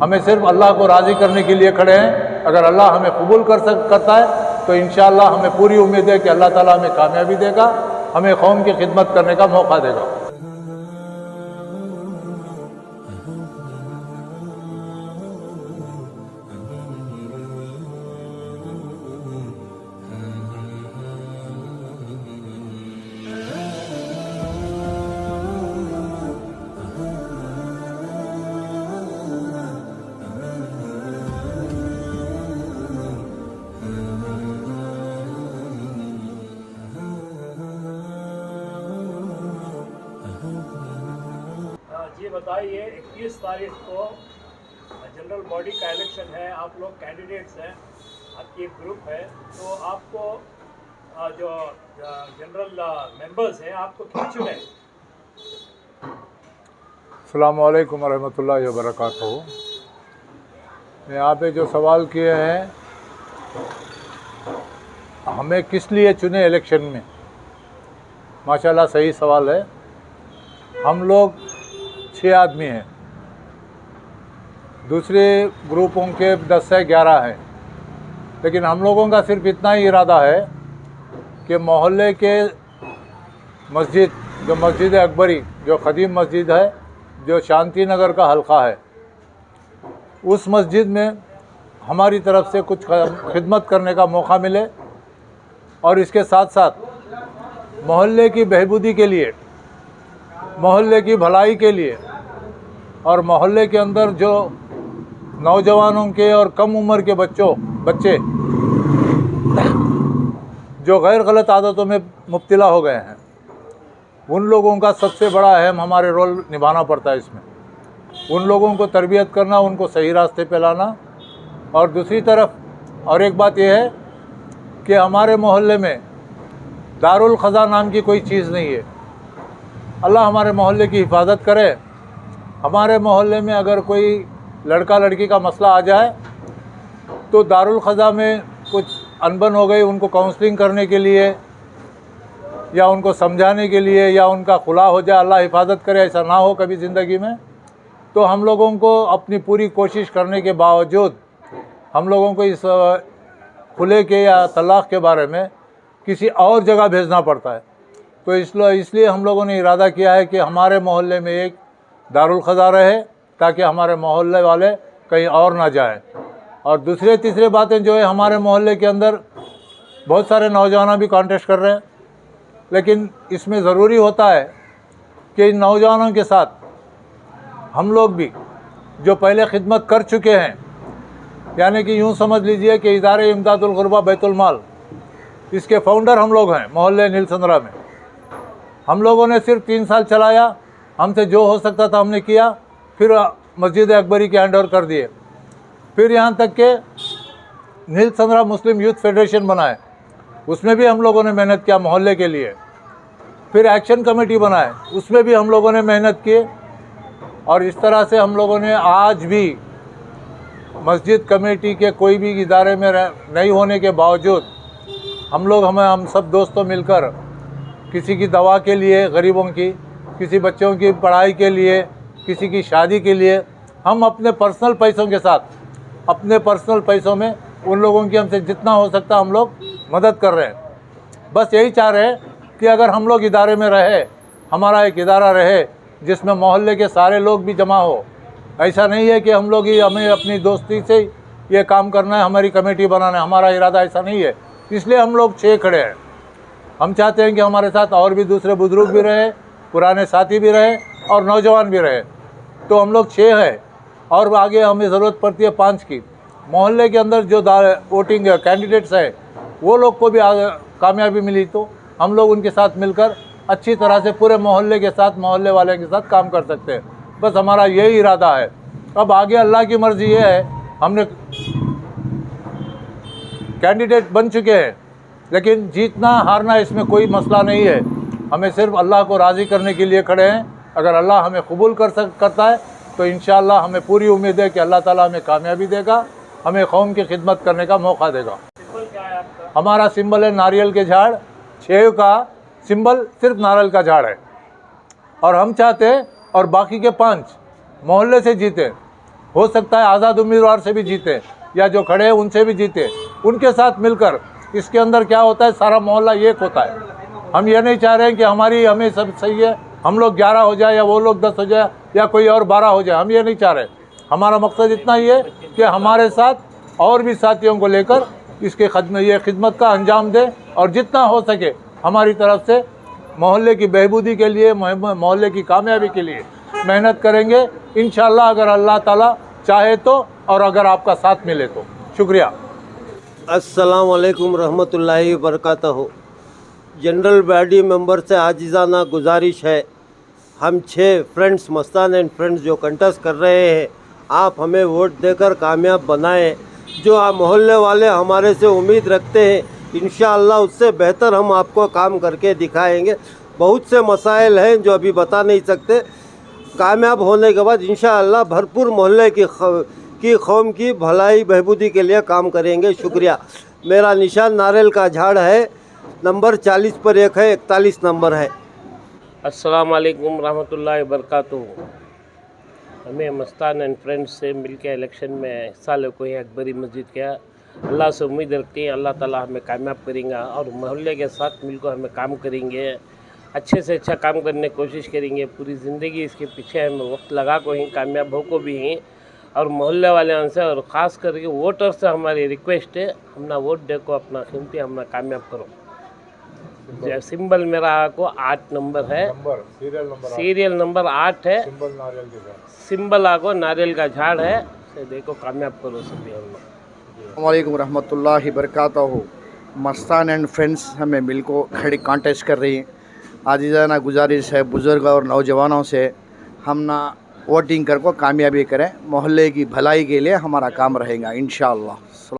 हमें सिर्फ अल्लाह को राज़ी करने के लिए खड़े हैं। अगर अल्लाह हमें कबूल करता है तो इंशाअल्लाह हमें पूरी उम्मीद है कि अल्लाह ताला हमें कामयाबी देगा, हमें कौम की खिदमत करने का मौका देगा। ये बताइए 21 तारीख को जनरल बॉडी का इलेक्शन है, आप लोग कैंडिडेट्स हैं, आपकी एक ग्रुप है, तो आपको जो जनरल मेंबर्स हैं आपको क्यों चुने? अस्सलामु अलैकुम रहमतुल्लाहि व बरकातहू। यहाँ पे जो सवाल किए हैं, हमें किस लिए चुने इलेक्शन में, माशाल्लाह सही सवाल है। हम लोग 6 आदमी हैं, दूसरे ग्रुपों के 10 से 11 हैं, लेकिन हम लोगों का सिर्फ इतना ही इरादा है कि मोहल्ले के मस्जिद, जो मस्जिद अकबरी, जो क़दीम मस्जिद है, जो शांति नगर का हल्का है, उस मस्जिद में हमारी तरफ से कुछ खिदमत करने का मौका मिले और इसके साथ साथ मोहल्ले की बहबूदी के लिए, मोहल्ले की भलाई के लिए और मोहल्ले के अंदर जो नौजवानों के और कम उम्र के बच्चे जो गैर गलत आदतों में मुब्तला हो गए हैं, उन लोगों का सबसे बड़ा अहम हमारे रोल निभाना पड़ता है इसमें। उन लोगों को तरबियत करना, उनको सही रास्ते पे लाना। और दूसरी तरफ और एक बात यह है कि हमारे मोहल्ले में दारुल ख़ज़ा नाम की कोई चीज़ नहीं है। अल्लाह हमारे मोहल्ले की हिफाजत करे। हमारे मोहल्ले में अगर कोई लड़का लड़की का मसला आ जाए तो दारुल ख़ज़ा में कुछ अनबन हो गई, उनको काउंसलिंग करने के लिए या उनको समझाने के लिए या उनका खुला हो जाए, अल्लाह हिफाजत करे ऐसा ना हो कभी ज़िंदगी में, तो हम लोगों को अपनी पूरी कोशिश करने के बावजूद हम लोगों को इस खुले के या तलाक़ के बारे में किसी और जगह भेजना पड़ता है। तो इसलिए हम लोगों ने इरादा किया है कि हमारे मोहल्ले में एक दारुल ख़ज़ा रहे ताकि हमारे मोहल्ले वाले कहीं और ना जाएं। और दूसरे तीसरे बातें जो है, हमारे मोहल्ले के अंदर बहुत सारे नौजवान भी कॉन्टेस्ट कर रहे हैं, लेकिन इसमें ज़रूरी होता है कि इन नौजवानों के साथ हम लोग भी जो पहले खिदमत कर चुके हैं, यानी कि यूँ समझ लीजिए कि इदारे इमदादुल गुरबा बैतुल माल, इसके फाउंडर हम लोग हैं। मोहल्ले नीलसंद्रा में हम लोगों ने सिर्फ 3 साल चलाया, हमसे जो हो सकता था हमने किया, फिर मस्जिद अकबरी के हैंड ओवर कर दिए, फिर यहाँ तक के नीलसंद्रा मुस्लिम यूथ फेडरेशन बनाए, उसमें भी हम लोगों ने मेहनत किया मोहल्ले के लिए, फिर एक्शन कमेटी बनाए, उसमें भी हम लोगों ने मेहनत की। और इस तरह से हम लोगों ने आज भी मस्जिद कमेटी के कोई भी इदारे में नहीं होने के बावजूद हम सब दोस्तों मिलकर किसी की दवा के लिए गरीबों की, किसी बच्चों की पढ़ाई के लिए, किसी की शादी के लिए, हम अपने पर्सनल पैसों के साथ, अपने पर्सनल पैसों में उन लोगों की हमसे जितना हो सकता हम लोग मदद कर रहे हैं। बस यही चाह रहे हैं कि अगर हम लोग इदारे में रहे, हमारा एक इदारा रहे जिसमें मोहल्ले के सारे लोग भी जमा हो। ऐसा नहीं है कि हम लोग ही हमें अपनी दोस्ती से ये काम करना है, हमारी कमेटी बनाना है, हमारा इरादा ऐसा नहीं है। इसलिए हम लोग 6 खड़े हैं। हम चाहते हैं कि हमारे साथ और भी दूसरे बुजुर्ग भी रहे, पुराने साथी भी रहे और नौजवान भी रहे। तो हम लोग 6 हैं और आगे हमें ज़रूरत पड़ती है 5 की। मोहल्ले के अंदर जो वोटिंग कैंडिडेट्स हैं वो लोग को भी कामयाबी मिली तो हम लोग उनके साथ मिलकर अच्छी तरह से पूरे मोहल्ले के साथ, मोहल्ले वाले के साथ काम कर सकते हैं। बस हमारा यही इरादा है। अब आगे अल्लाह की मर्ज़ी ये है, हमने कैंडिडेट बन चुके हैं, लेकिन जीतना हारना इसमें कोई मसला नहीं है। हमें सिर्फ अल्लाह को राज़ी करने के लिए खड़े हैं। अगर अल्लाह हमें कबूल करता है तो इंशाअल्लाह हमें पूरी उम्मीद है कि अल्लाह ताला हमें कामयाबी देगा, हमें कौम की खिदमत करने का मौका देगा। सिंबल क्या है आपका? हमारा सिंबल है नारियल के झाड़। 6 का सिंबल सिर्फ नारियल का झाड़ है और हम चाहते हैं और बाकी के 5 मोहल्ले से जीते। हो सकता है आज़ाद उम्मीदवार से भी जीते या जो खड़े हैं उनसे भी जीते, उनके साथ मिलकर। इसके अंदर क्या होता है, सारा मोहल्ला एक होता है। हम ये नहीं चाह रहे हैं कि हमें सब सही है, हम लोग 11 हो जाए या वो लोग 10 हो जाए या कोई और 12 हो जाए, हम ये नहीं चाह रहे। हमारा मकसद इतना ही है कि हमारे साथ और भी साथियों को लेकर इसके खिदमत का अंजाम दें और जितना हो सके हमारी तरफ से मोहल्ले की बहबूदी के लिए, मोहल्ले की कामयाबी के लिए मेहनत करेंगे इंशाअल्लाह, अगर अल्लाह ताला चाहे तो और अगर आपका साथ मिले तो। शुक्रिया। अस्सलाम वालेकुम रहमतुल्लाहि वबरकातहू। जनरल बॉडी मेंबर से आजिज़ाना गुजारिश है, हम 6 फ्रेंड्स मस्तान एंड फ्रेंड्स जो कंटेस्ट कर रहे हैं, आप हमें वोट देकर कामयाब बनाएं। जो आप मोहल्ले वाले हमारे से उम्मीद रखते हैं, इंशाअल्लाह उससे बेहतर हम आपको काम करके दिखाएंगे। बहुत से मसाइल हैं जो अभी बता नहीं सकते। कामयाब होने के बाद इंशाअल्लाह भरपूर मोहल्ले की कौम की भलाई बहबूदी के लिए काम करेंगे। शुक्रिया। मेरा निशान नारियल का झाड़ है, नंबर 40 पर 1 है, 41 नंबर है। अस्सलाम वालेकुम रहमतुल्लाहि वबरकातुहू। हमें मस्तान एंड फ्रेंड्स से मिलकर इलेक्शन में हिस्सा लेको ही अकबरी मस्जिद किया। अल्लाह से उम्मीद रखते हैं अल्लाह ताला हमें कामयाब करेंगे और मोहल्ले के साथ मिलकर हमें काम करेंगे, अच्छे से अच्छा काम करने की कोशिश करेंगे। पूरी ज़िंदगी इसके पीछे हमें वक्त लगा को ही कामयाब हो को भी हैं और मोहल्ले वाले से और ख़ास करके वोटर से हमारी रिक्वेस्ट है, अपना वोट दे को अपना कीमती अपना कामयाब करो। सिंबल मेरा को 8 नंबर है, सीरियल नंबर 8 है, सिंबल आगो नारियल का झाड़ है। से देखो कामयाब करो सभी हम लोग। वालेकुम रहमतुल्लाहि वबरकातहू। मस्तान एंड फ्रेंड्स हमें मिलको खड़ी कॉन्टेस्ट कर रही हैं। आजिज़ाना गुजारिश है बुज़ुर्ग और नौजवानों से, हम ना वोटिंग कर को कामयाबी करें, मोहल्ले की भलाई के लिए हमारा काम रहेगा इंशाअल्लाह।